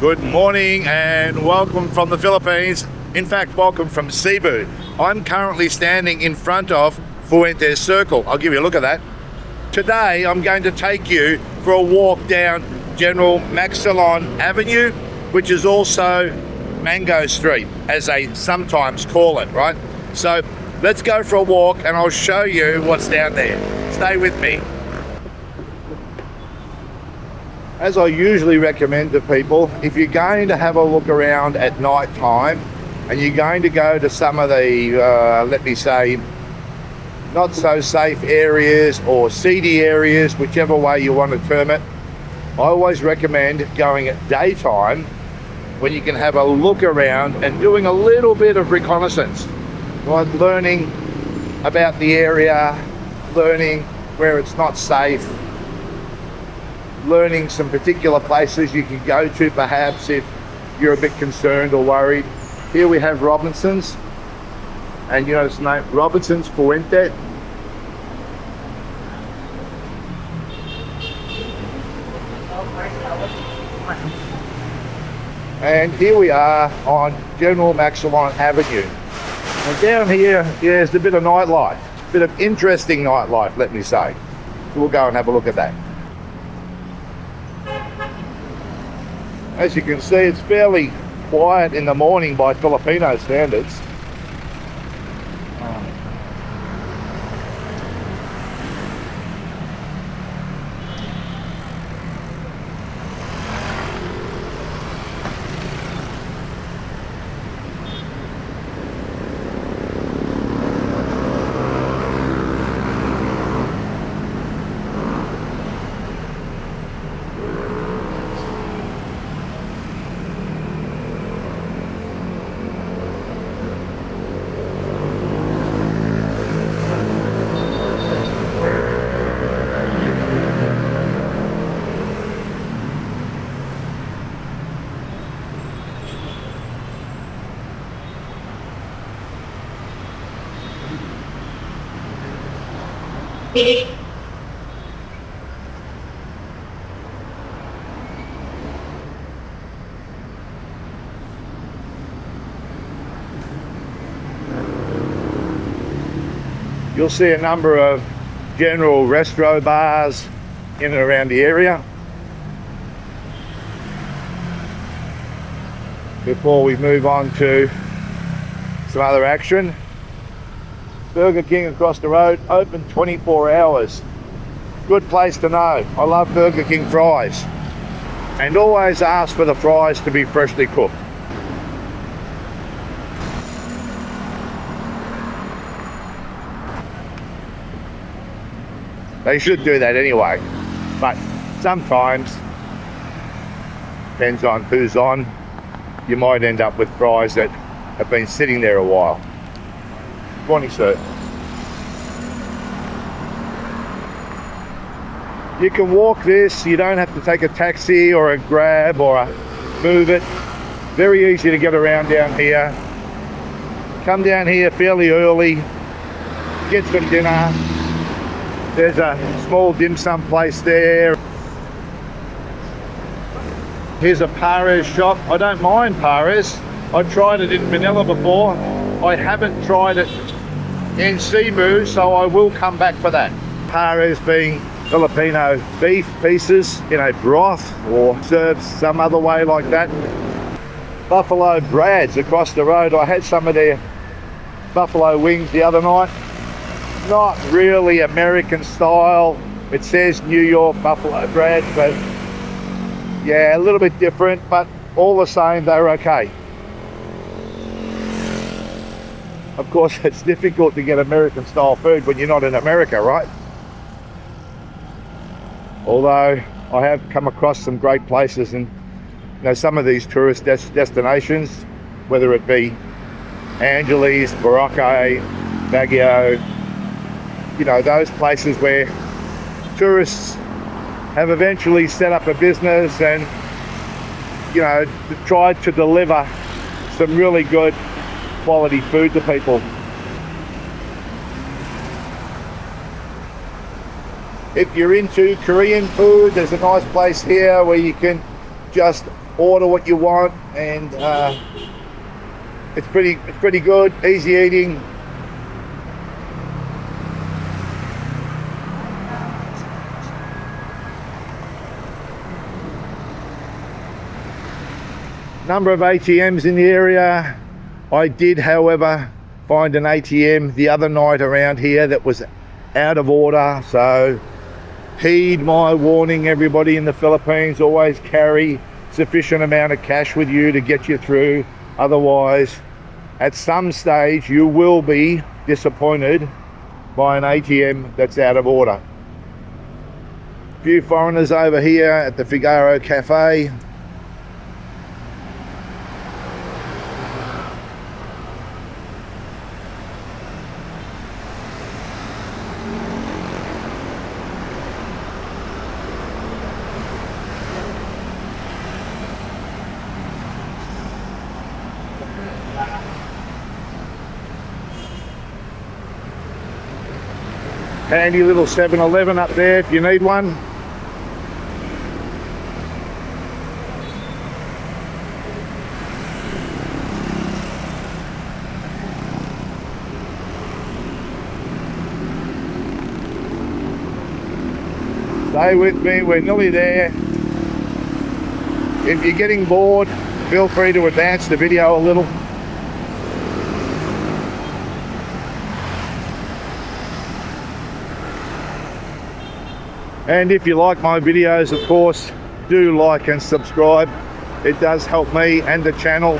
Good morning and welcome from the Philippines. In fact, welcome from Cebu. I'm currently standing in front of Fuentes Circle. I'll give you a look at that. Today, I'm going to take you for a walk down General Maxillon Avenue, which is also Mango Street, as they sometimes call it, right? So let's go for a walk and I'll show you what's down there. Stay with me. As I usually recommend to people, if you're going to have a look around at night time and you're going to go to some of the, let me say, not so safe areas or seedy areas, whichever way you want to term it, I always recommend going at daytime when you can have a look around and doing a little bit of reconnaissance, like learning about the area, learning where it's not safe, learning some particular places you can go to perhaps if you're a bit concerned or worried. Here we have Robinson's, and you know it's named Robinson's Fuente. And here we are on General Maxillon Avenue. And down here, there's a bit of nightlife, a bit of interesting nightlife, let me say. So we'll go and have a look at that. As you can see, it's fairly quiet in the morning by Filipino standards. You'll see a number of general restro bars in and around the area. Before we move on to some other action, Burger King across the road, open 24 hours. Good place to know. I love Burger King fries. And always ask for the fries to be freshly cooked. They should do that anyway, but sometimes, depends on who's on, you might end up with fries that have been sitting there a while. Morning, sir. You can walk this, you don't have to take a taxi or a Grab or a Move It. Very easy to get around down here. Come down here fairly early, get some dinner. There's a small dim sum place there. Here's a Pares shop. I don't mind Pares. I tried it in Manila before. I haven't tried it in Cebu, so I will come back for that. Pares being Filipino beef pieces in a broth or served some other way like that. Buffalo Brad's across the road. I had some of their buffalo wings the other night. Not really American style. It says New York Buffalo Brad, but yeah, a little bit different, but all the same, they're okay. Of course, it's difficult to get American style food when you're not in America, right? Although I have come across some great places, and you know, some of these tourist destinations, whether it be Angeles, Boracay, Baguio, you know, those places where tourists have eventually set up a business and, you know, tried to deliver some really good quality food to people. If you're into Korean food, there's a nice place here where you can just order what you want, and it's pretty good, easy eating. Number of ATMs in the area. I did, however, find an ATM the other night around here that was out of order, so heed my warning, everybody in the Philippines. Always carry sufficient amount of cash with you to get you through. Otherwise, at some stage, you will be disappointed by an ATM that's out of order. A few foreigners over here at the Figaro Cafe. Handy little 7-Eleven up there if you need one. Stay with me, we're nearly there. If you're getting bored, feel free to advance the video a little. And if you like my videos, of course, do like and subscribe. It does help me and the channel.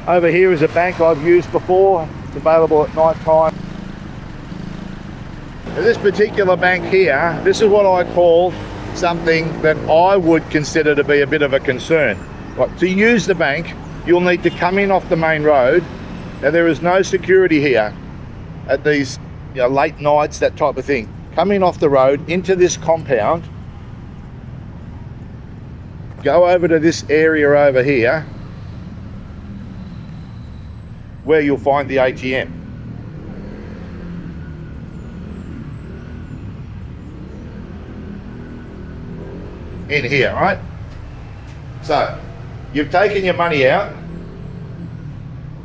Over here is a bank I've used before. It's available at night time. This particular bank here, this is what I call something that I would consider to be a bit of a concern. Like, to use the bank, you'll need to come in off the main road. Now, there is no security here at these, late nights, that type of thing. Coming off the road into this compound, go over to this area over here where you'll find the ATM. In here, right? So, you've taken your money out,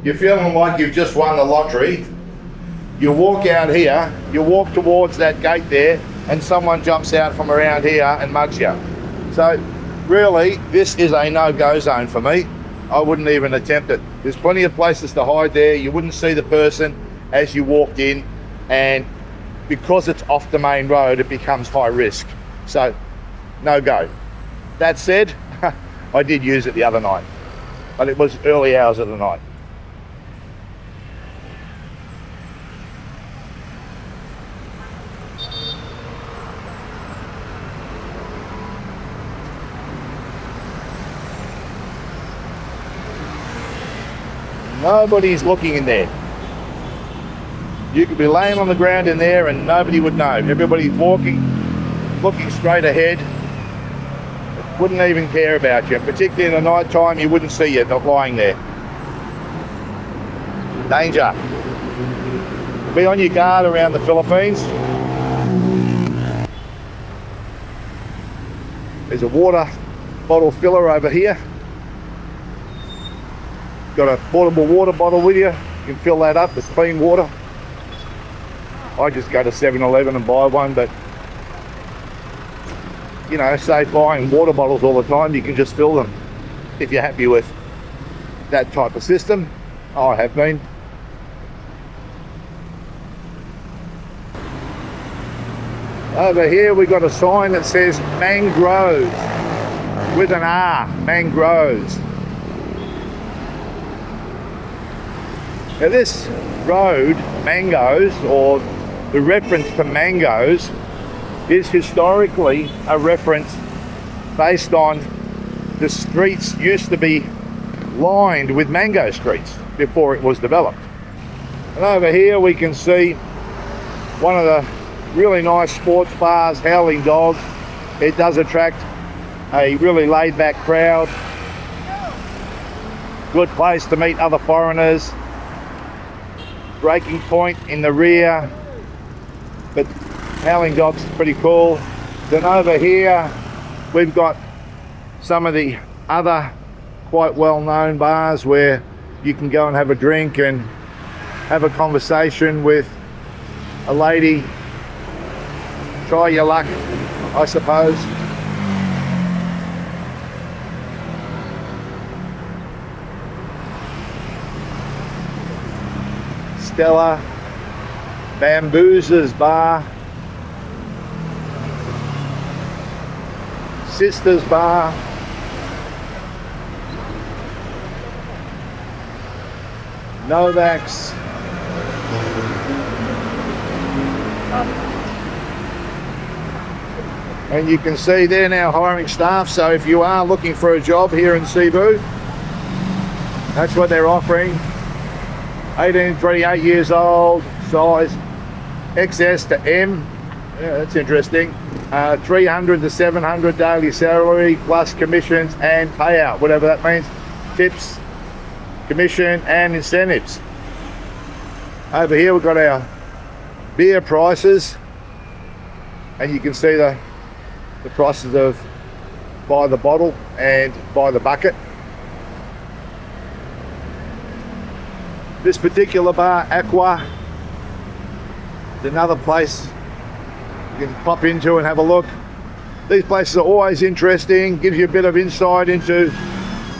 you're feeling like you've just won the lottery. You walk out here, you walk towards that gate there, and someone jumps out from around here and mugs you. So really, this is a no-go zone for me. I wouldn't even attempt it. There's plenty of places to hide there. You wouldn't see the person as you walked in, and because it's off the main road, it becomes high risk. So no go. That said, I did use it the other night, but it was early hours of the night. Nobody's looking in there. You could be laying on the ground in there and nobody would know. Everybody's walking, looking straight ahead. Wouldn't even care about you. Particularly in the night time, you wouldn't see you not lying there. Danger. Be on your guard around the Philippines. There's a water bottle filler over here. Got a portable water bottle with you. You can fill that up with clean water. I just go to 7-Eleven and buy one, but save buying water bottles all the time. You can just fill them if you're happy with that type of system. I have been. Over here we got a sign that says Mangroves with an R, Mangroves. Now this road, Mangoes, or the reference to mangoes, is historically a reference based on the streets used to be lined with mango streets before it was developed. And over here we can see one of the really nice sports bars, Howling Dog. It does attract a really laid-back crowd. Good place to meet other foreigners. Breaking point in the rear, but Howling Dog's pretty cool. Then over here we've got some of the other quite well-known bars where you can go and have a drink and have a conversation with a lady. Try your luck, I suppose. Stella, Bambooza's Bar, Sister's Bar, Novak's, and you can see they're now hiring staff, so if you are looking for a job here in Cebu, that's what they're offering. 18 to 28 years old, size XS to M. Yeah, that's interesting. 300 to 700 daily salary plus commissions and payout, whatever that means. Tips, commission and incentives. Over here we've got our beer prices, and you can see the prices of by the bottle and by the bucket. This particular bar, Aqua, is another place you can pop into and have a look. These places are always interesting, gives you a bit of insight into,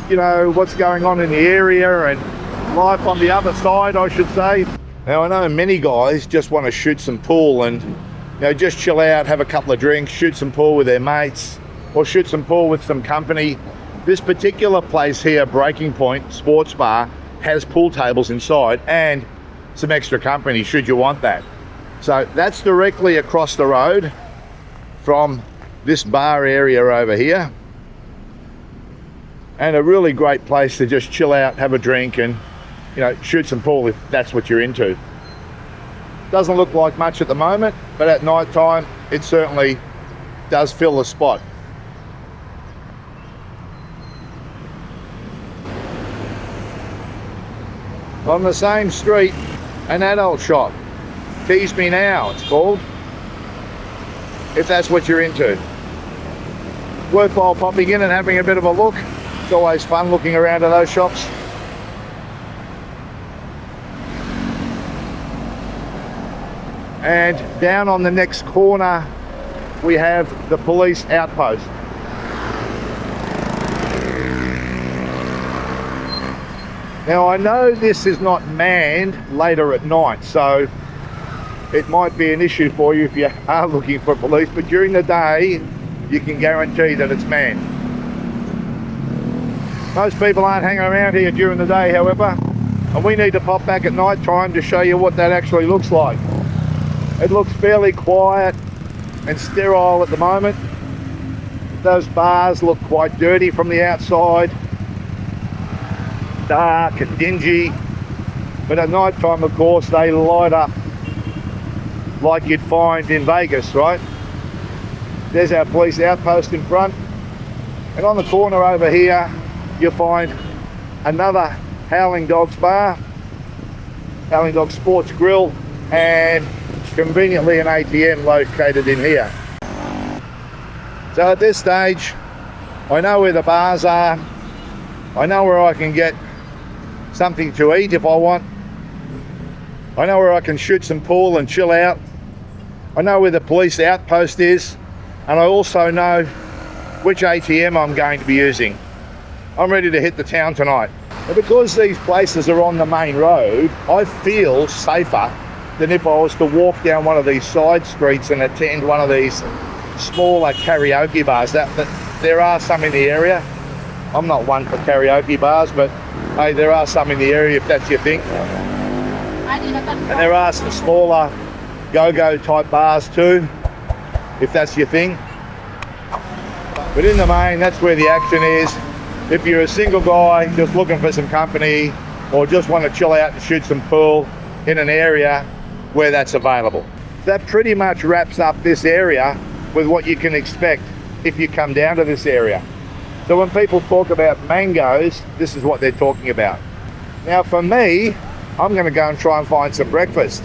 you know, what's going on in the area and life on the other side, I should say. Now I know many guys just want to shoot some pool and, you know, just chill out, have a couple of drinks, shoot some pool with their mates, or shoot some pool with some company. This particular place here, Breaking Point Sports Bar, has pool tables inside and some extra company should you want that. So that's directly across the road from this bar area over here, and a really great place to just chill out, have a drink and, you know, shoot some pool if that's what you're into. Doesn't look like much at the moment, but at night time it certainly does fill the spot. On the same street, an adult shop, Tease Me Now it's called, if that's what you're into. Worthwhile popping in and having a bit of a look. It's always fun looking around at those shops. And down on the next corner we have the police outpost. Now I know this is not manned later at night, so it might be an issue for you if you are looking for police, but during the day you can guarantee that it's manned. Most people aren't hanging around here during the day, however, and we need to pop back at night time to show you what that actually looks like. It looks fairly quiet and sterile at the moment. Those bars look quite dirty from the outside, dark and dingy, but at night time of course they light up like you'd find in Vegas, right? There's our police outpost in front, and on the corner over here you'll find another Howling Dogs bar, Howling Dog Sports Grill, and conveniently an ATM located in here. So at this stage I know where the bars are, I know where I can get something to eat if I want, I know where I can shoot some pool and chill out, I know where the police outpost is, and I also know which ATM I'm going to be using. I'm ready to hit the town tonight. And because these places are on the main road, I feel safer than if I was to walk down one of these side streets and attend one of these smaller karaoke bars. There are some in the area. I'm not one for karaoke bars, but hey, there are some in the area if that's your thing. And there are some smaller go-go type bars too, if that's your thing. But in the main, that's where the action is. If you're a single guy just looking for some company, or just want to chill out and shoot some pool in an area where that's available. That pretty much wraps up this area with what you can expect if you come down to this area. So when people talk about mangoes, this is what they're talking about. Now for me, I'm going to go and try and find some breakfast.